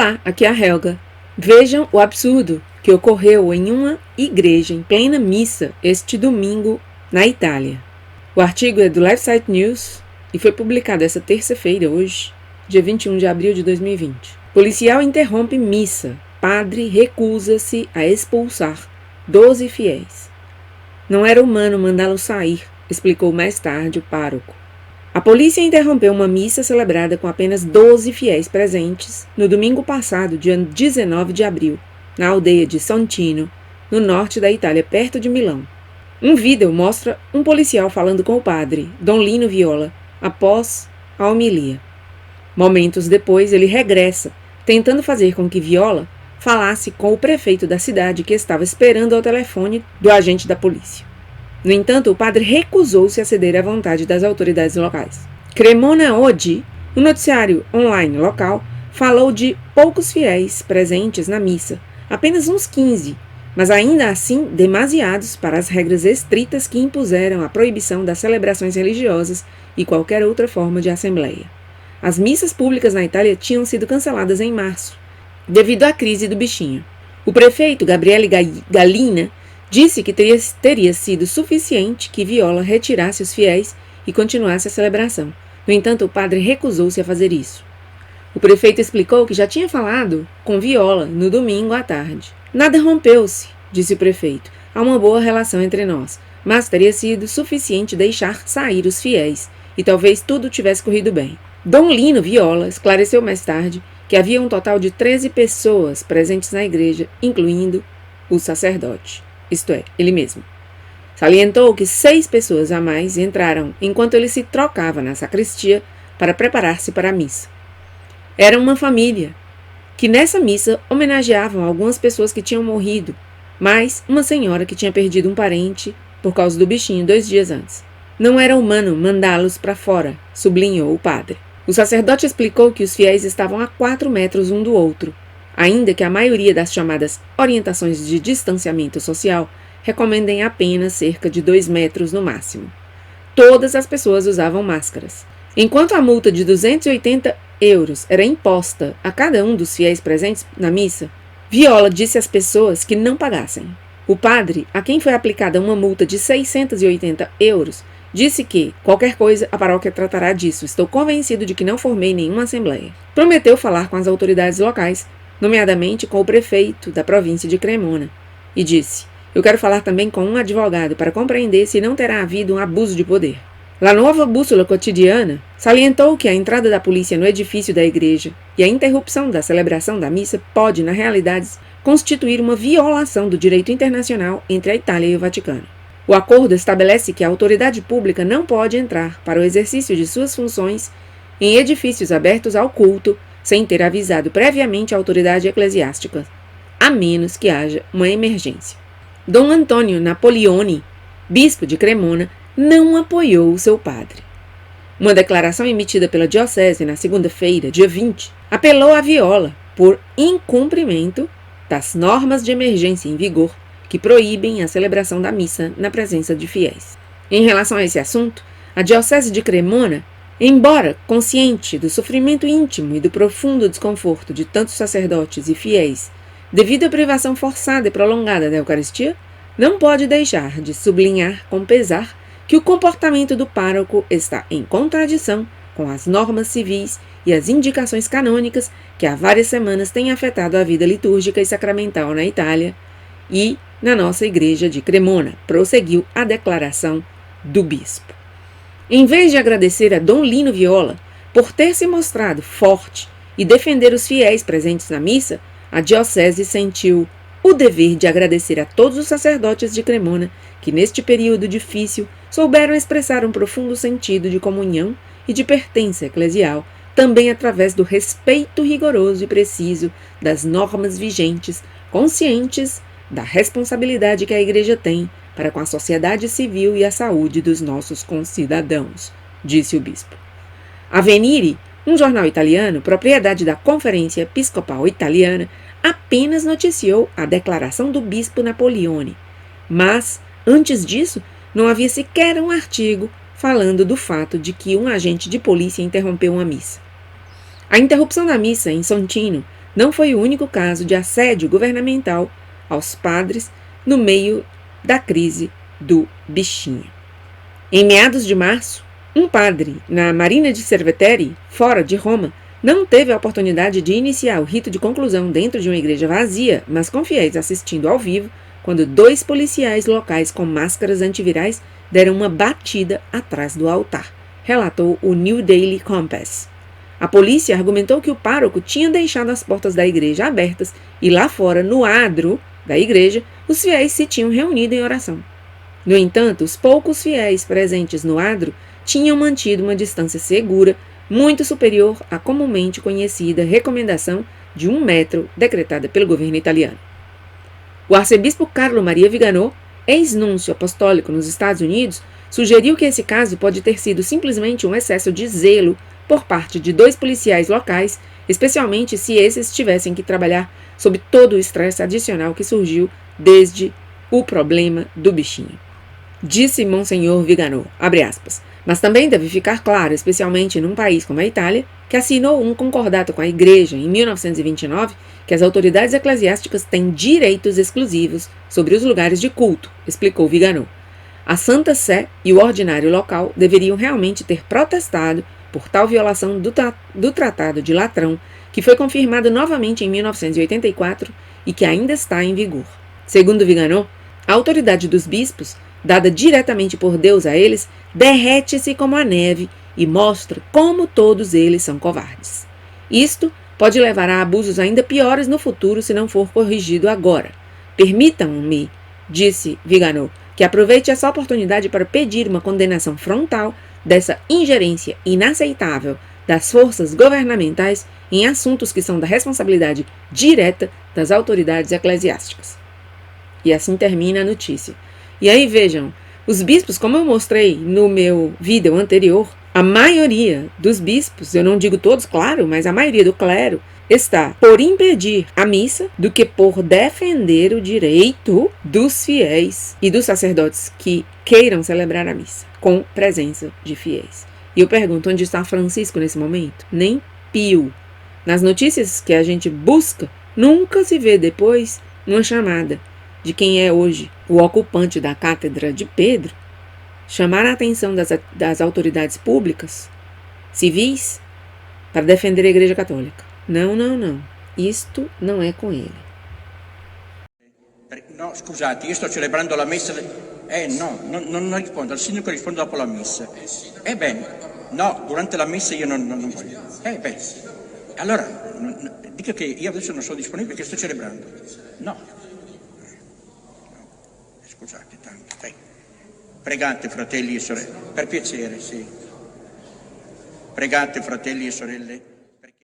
Olá, aqui é a Helga. Vejam o absurdo que ocorreu em uma igreja em plena missa este domingo na Itália. O artigo é do LifeSite News e foi publicado essa terça-feira, hoje, dia 21 de abril de 2020. Policial interrompe missa. Padre recusa-se a expulsar 12 fiéis. Não era humano mandá-lo sair, explicou mais tarde o pároco. A polícia interrompeu uma missa celebrada com apenas 12 fiéis presentes no domingo passado, dia 19 de abril, na aldeia de Sontino, no norte da Itália, perto de Milão. Um vídeo mostra um policial falando com o padre, Dom Lino Viola, após a homilia. Momentos depois, ele regressa, tentando fazer com que Viola falasse com o prefeito da cidade, que estava esperando ao telefone do agente da polícia. No entanto, o padre recusou-se a ceder à vontade das autoridades locais. Cremona Oggi, um noticiário online local, falou de poucos fiéis presentes na missa, apenas uns 15, mas ainda assim demasiados para as regras estritas que impuseram a proibição das celebrações religiosas e qualquer outra forma de assembleia. As missas públicas na Itália tinham sido canceladas em março, devido à crise do bichinho. O prefeito Gabriele Gallina disse que teria sido suficiente que Viola retirasse os fiéis e continuasse a celebração. No entanto, o padre recusou-se a fazer isso. O prefeito explicou que já tinha falado com Viola no domingo à tarde. Nada rompeu-se, disse o prefeito. Há uma boa relação entre nós, mas teria sido suficiente deixar sair os fiéis, e talvez tudo tivesse corrido bem. Dom Lino Viola esclareceu mais tarde que havia um total de 13 pessoas presentes na igreja, incluindo o sacerdote. Isto é, ele mesmo. Salientou que 6 pessoas a mais entraram enquanto ele se trocava na sacristia para preparar-se para a missa. Era uma família que nessa missa homenageavam algumas pessoas que tinham morrido, mais uma senhora que tinha perdido um parente por causa do bichinho 2 dias antes. Não era humano mandá-los para fora, sublinhou o padre. O sacerdote explicou que os fiéis estavam a 4 metros um do outro, ainda que a maioria das chamadas orientações de distanciamento social recomendem apenas cerca de 2 metros no máximo. Todas as pessoas usavam máscaras. Enquanto a multa de 280 euros era imposta a cada um dos fiéis presentes na missa, Viola disse às pessoas que não pagassem. O padre, a quem foi aplicada uma multa de 680 euros, disse que, qualquer coisa, a paróquia tratará disso. Estou convencido de que não formei nenhuma assembleia. Prometeu falar com as autoridades locais, nomeadamente com o prefeito da província de Cremona, e disse: eu quero falar também com um advogado para compreender se não terá havido um abuso de poder. La Nova Bússola Quotidiana salientou que a entrada da polícia no edifício da igreja e a interrupção da celebração da missa pode, na realidade, constituir uma violação do direito internacional entre a Itália e o Vaticano. O acordo estabelece que a autoridade pública não pode entrar para o exercício de suas funções em edifícios abertos ao culto sem ter avisado previamente a autoridade eclesiástica, a menos que haja uma emergência. Dom Antônio Napoleone, bispo de Cremona, não apoiou o seu padre. Uma declaração emitida pela diocese na segunda-feira, dia 20, apelou a Viola por incumprimento das normas de emergência em vigor que proíbem a celebração da missa na presença de fiéis. Em relação a esse assunto, a diocese de Cremona, embora consciente do sofrimento íntimo e do profundo desconforto de tantos sacerdotes e fiéis devido à privação forçada e prolongada da Eucaristia, não pode deixar de sublinhar com pesar que o comportamento do pároco está em contradição com as normas civis e as indicações canônicas que há várias semanas têm afetado a vida litúrgica e sacramental na Itália e na nossa igreja de Cremona, prosseguiu a declaração do bispo. Em vez de agradecer a Dom Lino Viola por ter se mostrado forte e defender os fiéis presentes na missa, a diocese sentiu o dever de agradecer a todos os sacerdotes de Cremona que, neste período difícil, souberam expressar um profundo sentido de comunhão e de pertença eclesial, também através do respeito rigoroso e preciso das normas vigentes, conscientes da responsabilidade que a Igreja tem para com a sociedade civil e a saúde dos nossos concidadãos, disse o bispo. Avvenire, um jornal italiano, propriedade da Conferência Episcopal Italiana, apenas noticiou a declaração do bispo Napoleone, mas, antes disso, não havia sequer um artigo falando do fato de que um agente de polícia interrompeu uma missa. A interrupção da missa em Sontino não foi o único caso de assédio governamental aos padres no meio da crise do bichinho. Em meados de março, um padre na Marina di Cerveteri, fora de Roma, não teve a oportunidade de iniciar o rito de conclusão dentro de uma igreja vazia, mas com fiéis assistindo ao vivo, quando 2 policiais locais com máscaras antivirais deram uma batida atrás do altar, relatou o New Daily Compass. A polícia argumentou que o pároco tinha deixado as portas da igreja abertas e lá fora, no adro da igreja, os fiéis se tinham reunido em oração. No entanto, os poucos fiéis presentes no adro tinham mantido uma distância segura, muito superior à comumente conhecida recomendação de 1 metro decretada pelo governo italiano. O arcebispo Carlo Maria Viganò, ex-núncio apostólico nos Estados Unidos, sugeriu que esse caso pode ter sido simplesmente um excesso de zelo por parte de 2 policiais locais, especialmente se esses tivessem que trabalhar sob todo o estresse adicional que surgiu desde o problema do bichinho. Disse Monsenhor Viganò, abre aspas, mas também deve ficar claro, especialmente num país como a Itália, que assinou um concordato com a Igreja em 1929, que as autoridades eclesiásticas têm direitos exclusivos sobre os lugares de culto, explicou Viganò. A Santa Sé e o ordinário local deveriam realmente ter protestado por tal violação do Tratado de Latrão, que foi confirmado novamente em 1984 e que ainda está em vigor. Segundo Viganò, a autoridade dos bispos, dada diretamente por Deus a eles, derrete-se como a neve e mostra como todos eles são covardes. Isto pode levar a abusos ainda piores no futuro se não for corrigido agora. Permitam-me, disse Viganò, que aproveite essa oportunidade para pedir uma condenação frontal dessa ingerência inaceitável das forças governamentais em assuntos que são da responsabilidade direta das autoridades eclesiásticas. E assim termina a notícia. E aí vejam, os bispos, como eu mostrei no meu vídeo anterior, a maioria dos bispos, eu não digo todos, claro, mas a maioria do clero está por impedir a missa do que por defender o direito dos fiéis e dos sacerdotes que queiram celebrar a missa com presença de fiéis. E eu pergunto, onde está Francisco nesse momento? Nem Pio. Nas notícias que a gente busca, nunca se vê depois uma chamada de quem é hoje o ocupante da cátedra de Pedro, chamar a atenção das autoridades públicas, civis, para defender a Igreja Católica. Não, não, não. Isto não é com ele. No, scusate, io sto celebrando la messa. No, non rispondo, al sindaco rispondo dopo la messa. No, durante la messa io non voglio. Allora, dica che io adesso non sono disponibile perché sto celebrando. No. Scusate tanto, pregate fratelli e sorelle, per piacere, sì. Pregate fratelli e sorelle.